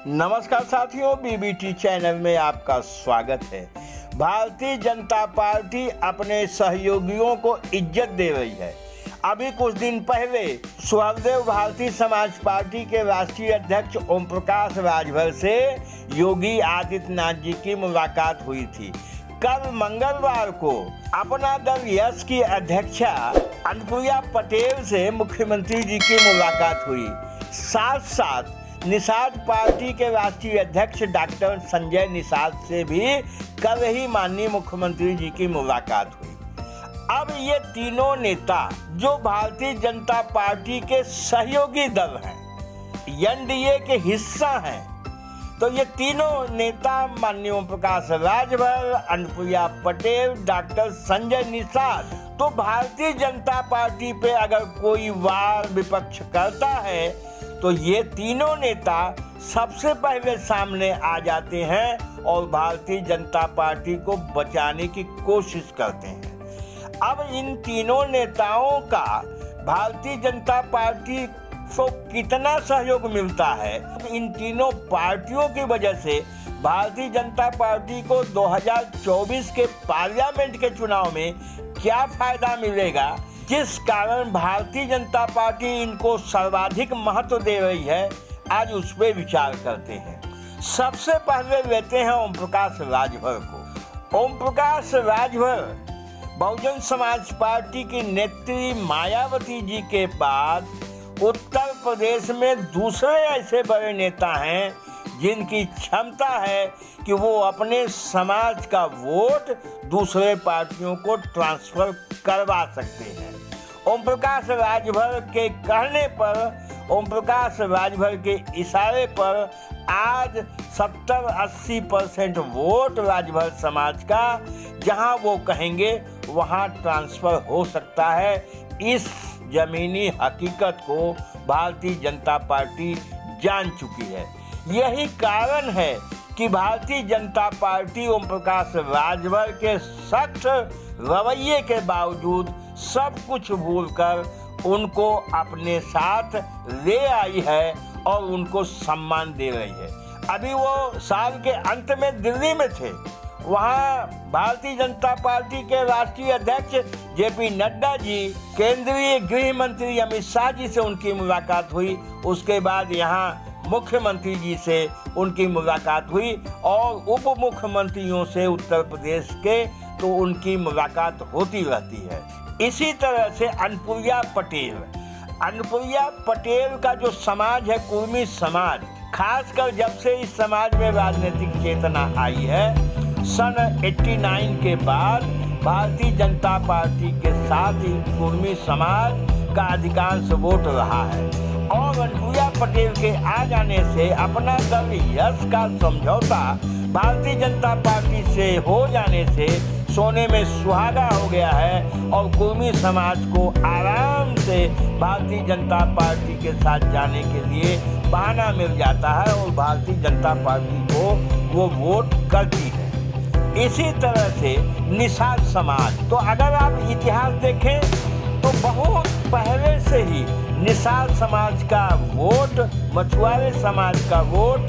नमस्कार साथियों, BBT channel में आपका स्वागत है। भारतीय जनता पार्टी अपने सहयोगियों को इज्जत दे रही है। अभी कुछ दिन पहले सुहलदेव भारतीय समाज पार्टी के राष्ट्रीय अध्यक्ष ओम प्रकाश राजभर से योगी आदित्यनाथ जी की मुलाकात हुई थी। कल मंगलवार को अपना दल यस की अध्यक्षा अनुप्रिया पटेल से मुख्यमंत्री जी की मुलाकात हुई। साथ साथ निषाद पार्टी के राष्ट्रीय अध्यक्ष डॉक्टर संजय निषाद से भी कल ही माननीय मुख्यमंत्री जी की मुलाकात हुई। अब ये तीनों नेता जो भारतीय जनता पार्टी के सहयोगी दल हैं, एनडीए के हिस्सा हैं, तो ये तीनों नेता माननीय ओम प्रकाश राजभर, अनुप्रिया पटेल, डॉक्टर संजय निषाद, तो भारतीय जनता पार्टी पे अगर कोई वार विपक्ष करता है तो ये तीनों नेता सबसे पहले सामने आ जाते हैं और भारतीय जनता पार्टी को बचाने की कोशिश करते हैं। अब इन तीनों नेताओं का भारतीय जनता पार्टी को कितना सहयोग मिलता है, इन तीनों पार्टियों की वजह से भारतीय जनता पार्टी को 2024 के पार्लियामेंट के चुनाव में क्या फायदा मिलेगा, जिस कारण भारतीय जनता पार्टी इनको सर्वाधिक महत्व दे रही है, आज उस पर विचार करते हैं। सबसे पहले लेते हैं ओम प्रकाश राजभर को। ओम प्रकाश राजभर बहुजन समाज पार्टी की नेत्री मायावती जी के बाद उत्तर प्रदेश में दूसरे ऐसे बड़े नेता हैं जिनकी क्षमता है कि वो अपने समाज का वोट दूसरे पार्टियों को ट्रांसफर करवा सकते हैं। ओम प्रकाश राजभर के कहने पर, ओम प्रकाश राजभर के इशारे पर आज 70-80% वोट राजभर समाज का जहां वो कहेंगे वहां ट्रांसफर हो सकता है। इस जमीनी हकीकत को भारतीय जनता पार्टी जान चुकी है। यही कारण है कि भारतीय जनता पार्टी ओम प्रकाश राजभर के सख्त रवैये के बावजूद सब कुछ भूलकर उनको अपने साथ ले आई है और उनको सम्मान दे रही है। अभी वो साल के अंत में दिल्ली में थे, वहाँ भारतीय जनता पार्टी के राष्ट्रीय अध्यक्ष जेपी नड्डा जी, केंद्रीय गृह मंत्री अमित शाह जी से उनकी मुलाकात हुई। उसके बाद यहाँ मुख्यमंत्री जी से उनकी मुलाकात हुई और उप मुख्यमंत्रियों से उत्तर प्रदेश के तो उनकी मुलाकात होती रहती है। इसी तरह से अनुप्रिया पटेल का जो समाज है, कुर्मी समाज, खासकर जब से इस समाज में राजनीतिक चेतना आई है, सन 89 के बाद भारतीय जनता पार्टी के साथ ही कुर्मी समाज का अधिकांश वोट रहा है और अनुप्रिया पटेल के आ जाने से अपना दल यस का समझौता भारतीय जनता पार्टी से हो जाने से सोने में सुहागा हो गया है और कुर्मी समाज को आराम से भारतीय जनता पार्टी के साथ जाने के लिए बहाना मिल जाता है और भारतीय जनता पार्टी को वो वोट करती है। इसी तरह से निषाद समाज, तो अगर आप इतिहास देखें तो बहुत पहले से ही निषाद समाज का वोट, मछुआरे समाज का वोट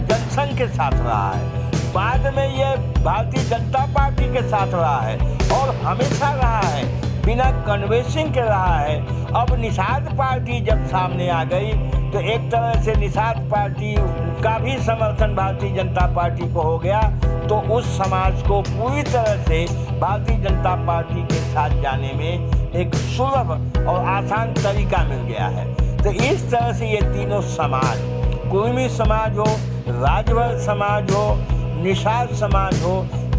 जनसंघ के साथ रहा है। बाद में ये भारतीय जनता पार्टी के साथ रहा है और हमेशा रहा है, बिना कन्वेंसिंग के रहा है। अब निषाद पार्टी जब सामने आ गई तो एक तरह से निषाद पार्टी का भी समर्थन भारतीय जनता पार्टी को हो गया, तो उस समाज को पूरी तरह से भारतीय जनता पार्टी के साथ जाने में एक सुलभ और आसान तरीका मिल गया है। तो इस तरह से ये तीनों समाज, कुर्मी समाज हो, राजभर समाज हो, निषाद समाज हो,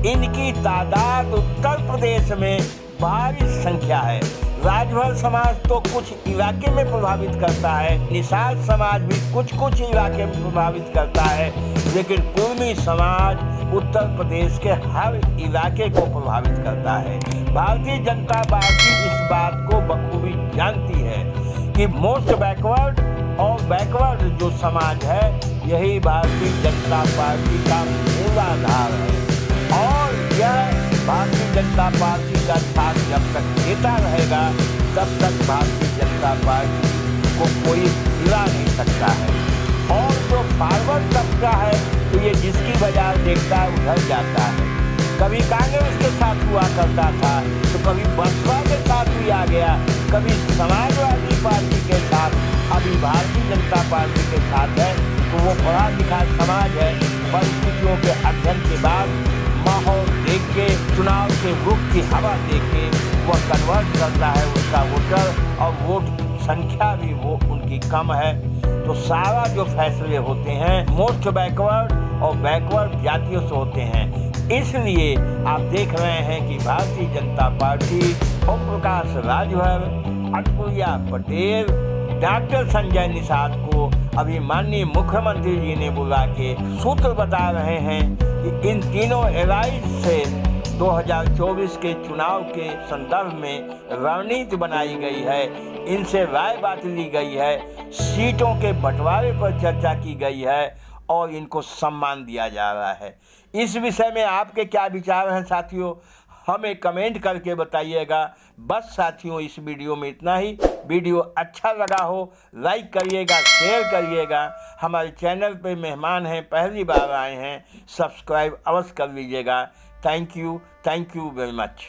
इनकी तादाद उत्तर प्रदेश में भारी संख्या है। राजभर समाज तो कुछ इलाके में प्रभावित करता है, निषाद समाज भी कुछ इलाके में प्रभावित करता है, लेकिन कुर्मी समाज उत्तर प्रदेश के हर इलाके को प्रभावित करता है। भारतीय जनता पार्टी इस बात को बखूबी जानती है कि मोस्ट बैकवर्ड और बैकवर्ड जो समाज है, यही भारतीय जनता पार्टी का मूलाधार है और यह भारतीय जनता पार्टी का साथ जब तक देता रहेगा तब तक भारतीय जनता पार्टी को कोई हिला नहीं सकता है। और जो फॉरवर्ड होता है तो ये जिसकी बाजार देखता है उधर जाता है। कभी कांग्रेस के साथ हुआ करता था तो कभी बसपा के साथ भी आ गया, कभी समाजवादी पार्टी के साथ, अभी भारतीय जनता पार्टी के साथ है। तो वो पढ़ा लिखा समाज है, परिस्थितियों के अध्ययन के बाद माहौल देख के, चुनाव के रुख की हवा देख के वह कन्वर्ट करता है उसका वोटर, और वोट संख्या भी वो उनकी कम है। तो सारा जो फैसले होते हैं मोस्ट बैकवर्ड और बैकवर्ड जातियों से होते हैं। इसलिए आप देख रहे हैं कि भारतीय जनता पार्टी ओम प्रकाश राजभर, अटपुरिया पटेल, डॉक्टर संजय निषाद को अभी माननीय मुख्यमंत्री जी ने बुला के सूत्र बता रहे हैं कि इन तीनों एलाइज से 2024 के चुनाव के संदर्भ में रणनीति बनाई गई है, इनसे राय बात ली गई है, सीटों के बंटवारे पर चर्चा की गई है और इनको सम्मान दिया जा रहा है। इस विषय में आपके क्या विचार हैं साथियों, हमें कमेंट करके बताइएगा। बस साथियों, इस वीडियो में इतना ही। वीडियो अच्छा लगा हो लाइक करिएगा, शेयर करिएगा। हमारे चैनल पे मेहमान हैं, पहली बार आए हैं, सब्सक्राइब अवश्य कर लीजिएगा। Thank you very much.